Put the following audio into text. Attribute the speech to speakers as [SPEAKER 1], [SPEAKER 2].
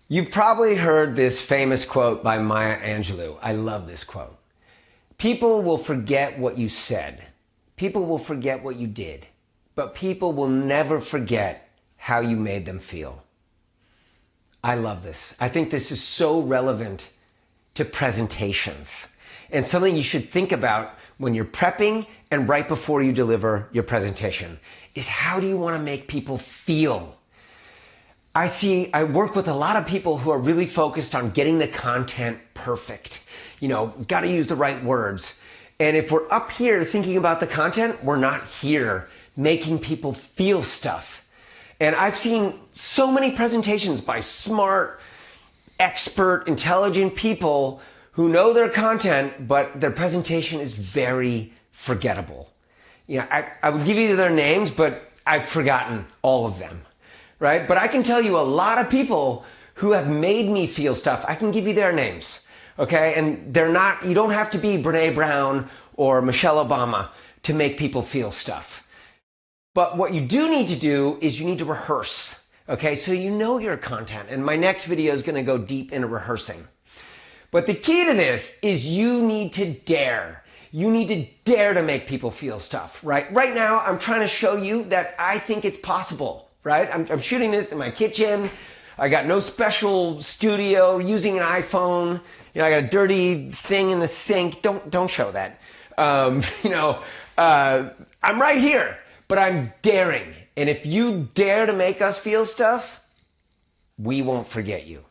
[SPEAKER 1] You've probably heard this famous quote by Maya Angelou. I love this quote. People will forget what you said. People will forget what you did. But people will never forget how you made them feel. I love this. I think this is so relevant to presentations and something you should think about when you're prepping and right before you deliver your presentation is how do you want to make people feel? I work with a lot of people who are really focused on getting the content perfect. Got to use the right words. And if we're up here thinking about the content, we're not here making people feel stuff. And I've seen so many presentations by smart, expert, intelligent people who know their content, but their presentation is very forgettable. I would give you their names, but I've forgotten all of them. Right? But I can tell you a lot of people who have made me feel stuff. I can give you their names. Okay? And you don't have to be Brene Brown or Michelle Obama to make people feel stuff. But what you do need to do is you need to rehearse. Okay? So you know your content. And my next video is going to go deep into rehearsing. But the key to this is you need to dare. You need to dare to make people feel stuff, right? Right now, I'm trying to show you that I think it's possible. Right? I'm shooting this in my kitchen. I got no special studio using an iPhone. I got a dirty thing in the sink. Don't show that. I'm right here, but I'm daring. And if you dare to make us feel stuff, we won't forget you.